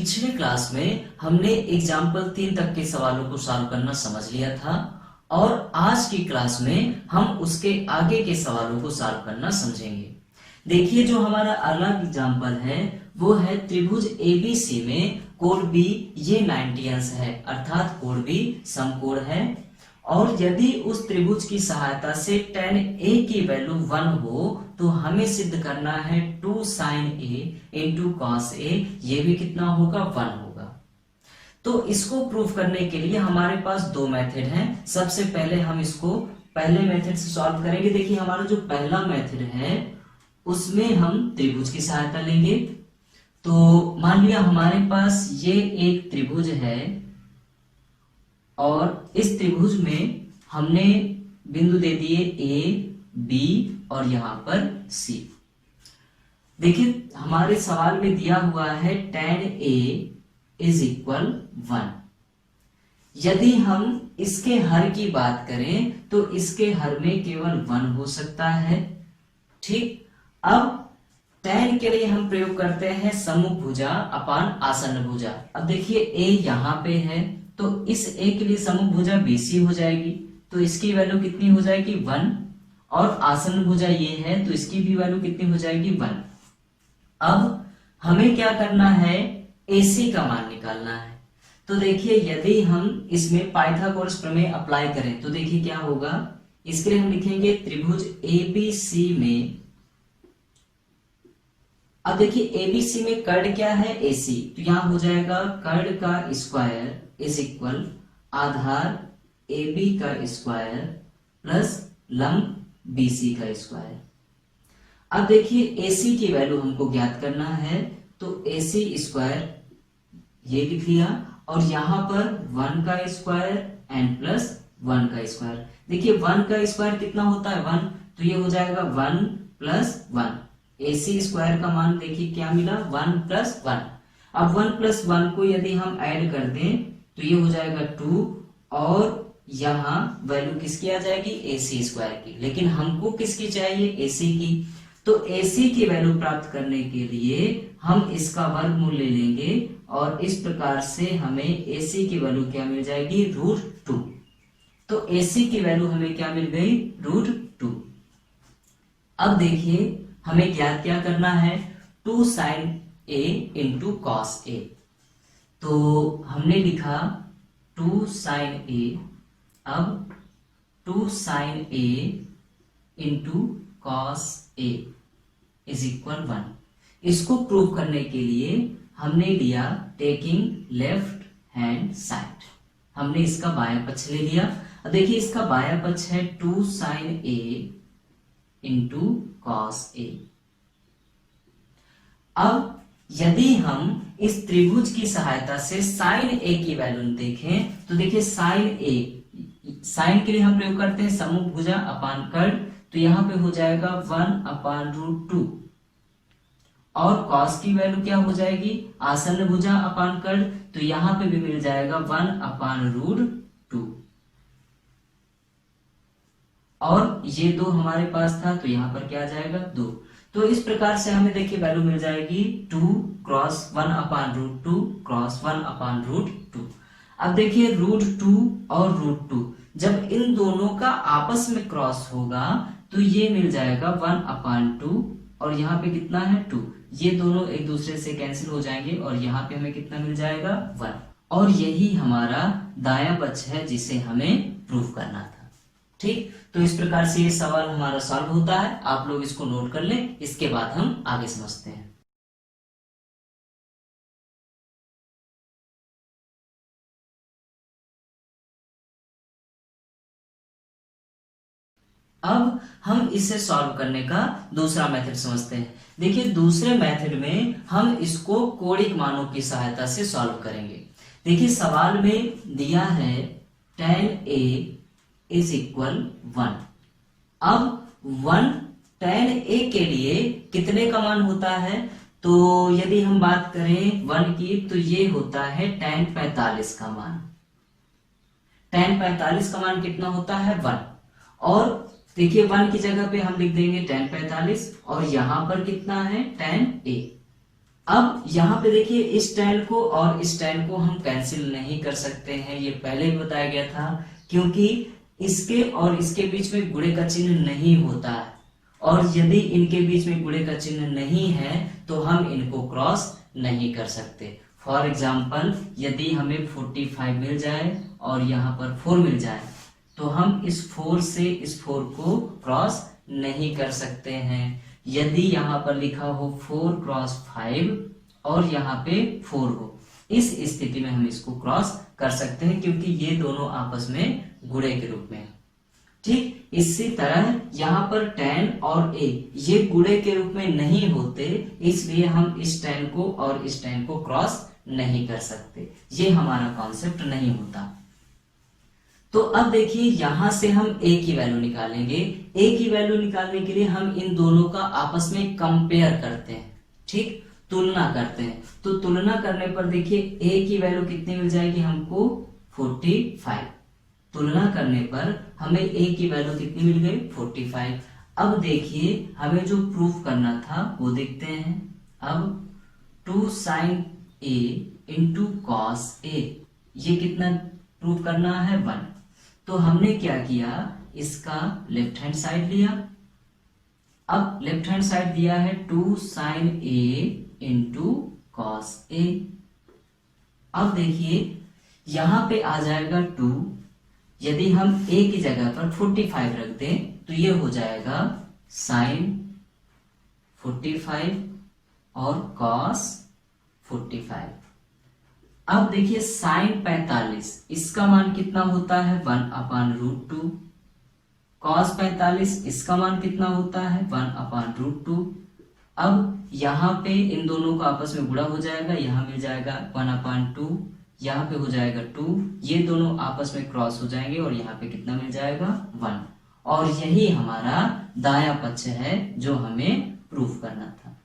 पिछले क्लास में हमने एग्जाम्पल 3 तक के सवालों को सॉल्व करना समझ लिया था और आज की क्लास में हम उसके आगे के सवालों को सॉल्व करना समझेंगे। देखिए जो हमारा अगला एग्जाम्पल है वो है त्रिभुज एबीसी में कोण बी ये 90 अंश है, अर्थात कोण बी समकोण है और यदि उस त्रिभुज की सहायता से tan A की वैल्यू 1 हो तो हमें सिद्ध करना है 2 sin A into cos A, ये भी कितना होगा 1 होगा। तो इसको प्रूफ करने के लिए हमारे पास दो मेथड हैं। सबसे पहले हम इसको पहले मेथड से सॉल्व करेंगे। देखिए हमारा जो पहला मेथड है उसमें हम त्रिभुज की सहायता लेंगे। तो मान लिया हमारे पास ये एक त्रिभुज है और इस त्रिभुज में हमने बिंदु दे दिए A, B और यहां पर C। देखिए हमारे सवाल में दिया हुआ है tan A इज इक्वल 1। यदि हम इसके हर की बात करें तो इसके हर में केवल 1 हो सकता है। ठीक, अब tan के लिए हम प्रयोग करते हैं सम्मुख भुजा अपान आसन्न भुजा। अब देखिए A यहां पे है तो इस A के लिए सम्मुख भुजा BC हो जाएगी, तो इसकी वैल्यू कितनी हो जाएगी 1 और आसन्न भुजा ये है तो इसकी भी वैल्यू कितनी हो जाएगी 1। अब हमें क्या करना है, AC का मान निकालना है। तो देखिए यदि हम इसमें पाइथागोरस प्रमेय अप्लाई करें तो देखिए क्या होगा। इसके लिए हम लिखेंगे त्रिभुज ABC में, अब देखिए ABC में कर्ण क्या है AC, तो यहां हो जाएगा कर्ण का square is equal Aadhaar AB का स्क्वायर प्लस लंब BC का स्क्वायर। अब देखिए AC की वैल्यू हमको ज्ञात करना है तो AC स्क्वायर ये लिख लिया और यहां पर 1 का स्क्वायर एंड प्लस 1 का स्क्वायर। देखिए 1 का स्क्वायर कितना होता है 1, तो ये हो जाएगा 1 प्लस 1। AC स्क्वायर का मान देखिए क्या मिला 1 प्लस 1। अब 1 प्लस 1 को यदि हम ऐड कर दें तो ये हो जाएगा 2 और यहाँ वैल्यू किसकी आ जाएगी AC स्क्वायर की, लेकिन हमको किसकी चाहिए AC की। तो AC की वैल्यू प्राप्त करने के लिए हम इसका वर्गमूल ले लेंगे और इस प्रकार से हमें AC की वैल्यू क्या मिल जाएगी √2। तो AC की वैल्यू हमें क्या मिल गई √2। अब देखिए हमें ज्ञात क्या करना है 2 sin A into cos A। तो हमने लिखा 2 sin A, अब 2 sin A into cos A is equal 1। इसको प्रूव करने के लिए हमने लिया टेकिंग लेफ्ट हैंड साइड, हमने इसका बायां पक्ष ले लिया। अब देखिए इसका बायां पक्ष है 2 sin A into cos A। अब यदि हम इस त्रिभुज की सहायता से sin A की वैल्यू देखें तो देखिए sin A, sin के लिए हम प्रयोग करते हैं सम्मुख भुजा अपान कर्ण, तो यहां पे हो जाएगा 1 अपान √2 और cos की वैल्यू क्या हो जाएगी आसन्न भुजा अपान कर्ण, तो यहां पे भी मिल जाएगा 1 अपान √2 और ये 2 हमारे पास था तो यहां पर क्या आ जाएगा 2। तो इस प्रकार से हमें देखिए वैल्यू मिल जाएगी 2 क्रॉस 1 अपान √2 क्रॉस 1 अपान √2। अब देखिए √2 और √2 जब इन दोनों का आपस में क्रॉस होगा तो ये मिल जाएगा 1 अपान 2 और यहाँ पे कितना है 2, ये दोनों एक दूसरे से कैंसिल हो जाएंगे और यहाँ पे हमें कितना मिल जाएगा 1। और यही हमारा दायां पक्ष है जिसे हमें प्रूफ करना था। ठीक, तो इस प्रकार से ये सवाल हमारा सॉल्व होता है। आप लोग इसको नोट कर लें, इसके बाद हम आगे समझते हैं। अब हम इसे सॉल्व करने का दूसरा मेथड समझते हैं। देखिए दूसरे मेथड में हम इसको कोणिक मानों की सहायता से सॉल्व करेंगे। देखिए सवाल में दिया है tan A इज इक्वल 1। अब 1 tan A के लिए कितने का मान होता है, तो यदि हम बात करें 1 की तो ये होता है tan 45 का मान। tan 45 का मान कितना होता है 1 और देखिए 1 की जगह पे हम लिख देंगे tan 45 और यहां पर कितना है tan A। अब यहाँ पे देखिए इस tan को और इस tan को हम कैंसिल नहीं कर सकते हैं, ये पहले भी बताया गया था, क्योंकि इसके और इसके बीच में गुणे का चिन्ह नहीं होता है, और यदि इनके बीच में गुणे का चिन्ह नहीं है तो हम इनको क्रॉस नहीं कर सकते। फॉर एग्जाम्पल यदि हमें 45 मिल जाए और यहाँ पर 4 मिल जाए तो हम इस 4 से इस 4 को क्रॉस नहीं कर सकते हैं। यदि यहाँ पर लिखा हो 4 क्रॉस 5 और यहाँ पे 4 हो, इस स्थिति में हम इसको क्रॉस कर सकते हैं, क्योंकि ये दोनों आपस में गुणे के रूप में। ठीक इसी तरह यहाँ पर tan और a ये गुणे के रूप में नहीं होते, इसलिए हम इस tan को और इस tan को क्रॉस नहीं कर सकते, ये हमारा कॉन्सेप्ट नहीं होता। तो अब देखिए यहां से हम a की वैल्यू निकालेंगे। a की वैल्यू निकालने के लिए हम इन दोनों का आपस में कंपेयर करते हैं, ठीक, तुलना करते हैं। तो तुलना करने पर देखिए a की वैल्यू कितनी मिल जाएगी हमको 45। तुलना करने पर हमें a की वैल्यू कितनी मिल गई 45। अब देखिए हमें जो प्रूफ करना था वो देखते हैं। अब 2 sin a into cos a, ये कितना प्रूफ करना है 1। तो हमने क्या किया, इसका लेफ्ट हैंड साइड लिया। अब लेफ्ट हैंड साइड दिया है 2 sin a into cos a। अब देखिए यहां पे आ जाएगा 2, यदि हम a की जगह पर 45 रख दें तो ये हो जाएगा sin 45 और cos 45। अब देखिए sin 45 इसका मान कितना होता है 1/√2। cos 45 इसका मान कितना होता है 1/√2। अब यहाँ पे इन दोनों को आपस में गुणा हो जाएगा, यहाँ मिल जाएगा 1/2, यहाँ पे हो जाएगा 2, ये दोनों आपस में क्रॉस हो जाएंगे और यहाँ पे कितना मिल जाएगा 1। और यही हमारा दायां पक्ष है जो हमें प्रूफ करना था।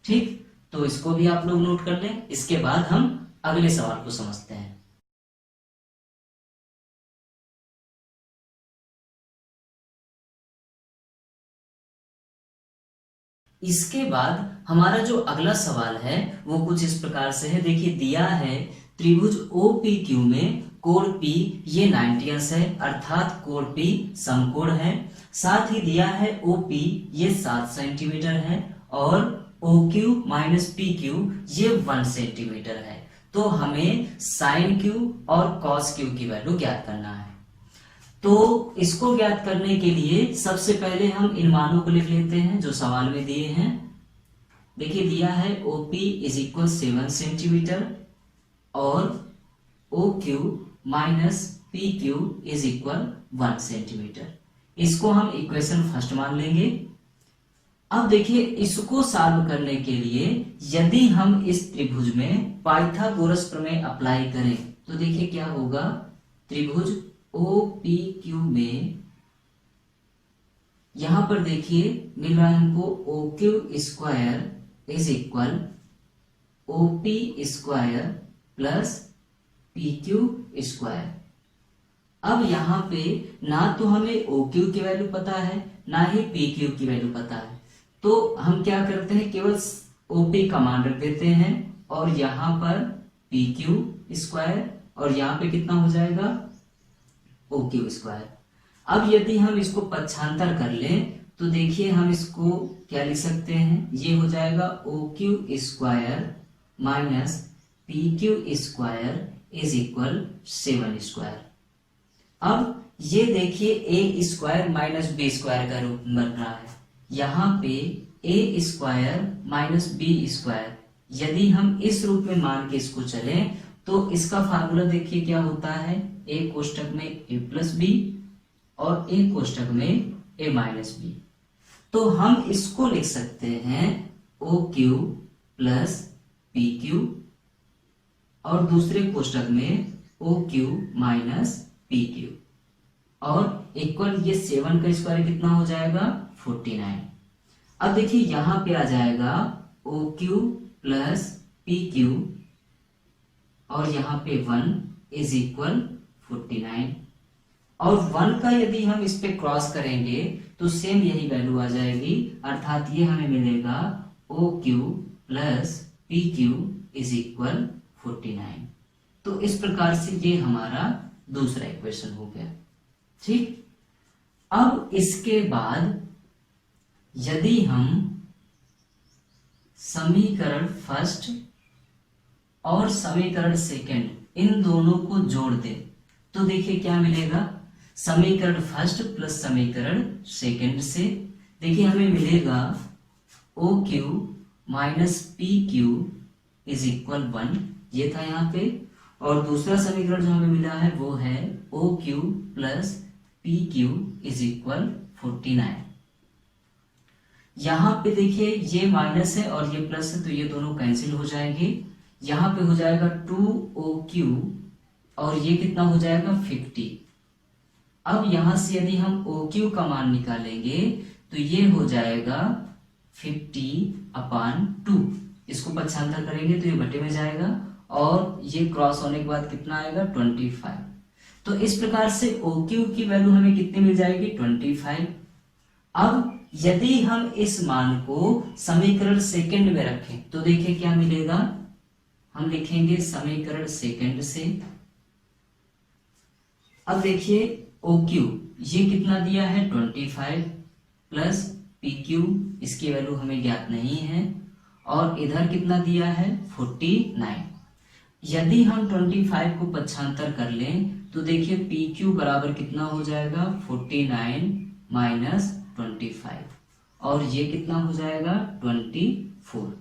ठीक, तो इसको भी आप लोग नोट कर लें। इसके बाद हम अगले सवाल को समझते हैं। इसके बाद हमारा जो अगला सवाल है वो कुछ इस प्रकार से है। देखिए दिया है त्रिभुज OPQ में कोण P ये 90 अंश है, अर्थात कोण P समकोण है। साथ ही दिया है OP ये 7 सेंटीमीटर है और OQ माइनस PQ ये 1 सेंटीमीटर है। तो हमें sin Q और cos Q की वैल्यू ज्ञात करना है। तो इसको ज्ञात करने के लिए सबसे पहले हम इन मानों को लिख लेते हैं जो सवाल में दिए हैं। देखिए दिया है OP इज इक्वल 7 सेंटीमीटर और OQ minus PQ is equal 1 centimetre. इसको हम इक्वेशन फर्स्ट मान लेंगे। अब देखिए इसको सॉल्व करने के लिए यदि हम इस त्रिभुज में पाइथागोरस प्रमेय अप्लाई करें तो देखिए क्या होगा। त्रिभुज OPQ में यहां पर देखिए मिल रहा है हमको OQ square is equal OP square plus PQ square. अब यहाँ पे ना तो हमें OQ की वैल्यू पता है ना ही PQ की वैल्यू पता है, तो हम क्या करते हैं केवल OP का मान रख देते हैं और यहाँ पर PQ स्क्वायर और यहाँ पे कितना हो जाएगा OQ स्क्वायर। अब यदि हम इसको पक्षांतर कर लें तो देखिए हम इसको क्या लिख सकते हैं, ये हो जाएगा OQ square minus PQ square is equal 7 square. अब ये देखिए A square minus B square का रूप बन रहा है। यहाँ पे A square minus B square, यदि हम इस रूप में मान के इसको चलें तो इसका फार्मूला देखिए क्या होता है, A कोष्टक में A प्लस बी और A कोष्टक में A माइनस बी। तो हम इसको लिख सकते हैं OQ प्लस PQ और दूसरे कोष्टक में OQ माइनस PQ और इक्वल ये 7 का स्क्वायर कितना हो जाएगा 49। अब देखिए यहां पे आ जाएगा OQ प्लस PQ और यहाँ पे 1 इज इक्वल 49 और 1 का यदि हम इस पे क्रॉस करेंगे तो सेम यही वैल्यू आ जाएगी, अर्थात ये हमें मिलेगा OQ plus P Q is equal 49। तो इस प्रकार से ये हमारा दूसरा इक्वेशन हो गया। ठीक, अब इसके बाद यदि हम समीकरण फर्स्ट और समीकरण सेकंड इन दोनों को जोड़ दें तो देखिए क्या मिलेगा। समीकरण फर्स्ट प्लस समीकरण सेकंड से देखिए हमें मिलेगा O Q minus P Q is equal 1, ये था यहाँ पे। और दूसरा समीकरण जो हमें मिला है वो है O Q plus P Q is equal 49। यहाँ पे देखिए ये माइनस है और ये प्लस है तो ये दोनों कैंसिल हो जाएंगे। यहाँ पे हो जाएगा 2OQ और ये कितना हो जाएगा 50। अब यहां से यदि हम OQ का मान निकालेंगे तो ये हो जाएगा 50/2। इसको पक्षांतर करेंगे तो ये बटे में जाएगा और ये क्रॉस होने के बाद कितना आएगा 25। तो इस प्रकार से OQ की वैल्यू हमें कितनी मिल जाएगी 25। अब यदि हम इस मान को समीकरण सेकंड में रखें तो देखिए क्या मिलेगा। हम लिखेंगे समीकरण सेकंड से। अब देखिए OQ ये कितना दिया है 25 प्लस PQ, इसकी वैल्यू हमें ज्ञात नहीं है, और इधर कितना दिया है 49। यदि हम 25 को पक्षांतर कर लें तो देखिए PQ बराबर कितना हो जाएगा 49 माइनस 25 और ये कितना हो जाएगा 24।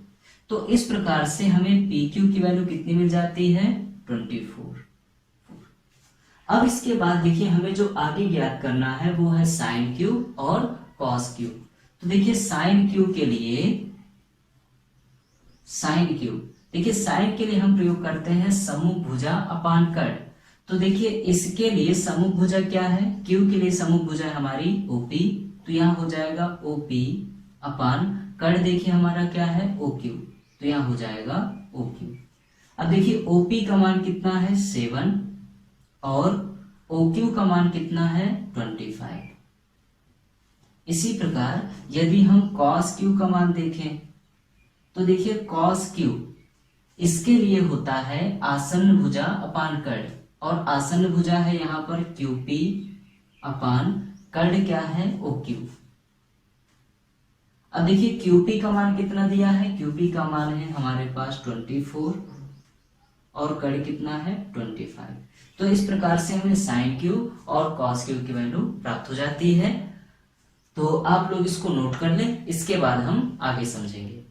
तो इस प्रकार से हमें PQ की वैल्यू कितनी मिल जाती है 24। अब इसके बाद देखिए हमें जो आगे ज्ञात करना है वो है साइन Q और कॉस Q। तो देखिए साइन Q के लिए साइन के लिए हम प्रयोग करते हैं समूह भुजा अपान कर्ण। तो देखिए इसके लिए समूह भुजा क्या है, Q के लिए समूह भुजा हमारी OP, तो यहाँ हो जाएगा OP अपान कर्ण देखिए हमारा क्या है OQ, तो यहाँ हो जाएगा OQ। अब देखिए OP का मान कितना है 7 और OQ का मान कितना है 25। इसी प्रकार यदि हम cos Q का मान देखें तो देखिए cos Q इसके लिए होता है आसन्न भुजा अपान कर्ण, और आसन्न भुजा है यहाँ पर QP अपान कर्ण क्या है OQ। अब देखिए QP का मान कितना दिया है, QP का मान है हमारे पास 24 और कर्ण कितना है 25। तो इस प्रकार से हमें साइन Q और cos Q की वैल्यू प्राप्त हो जाती है। तो आप लोग इसको नोट कर लें, इसके बाद हम आगे समझेंगे।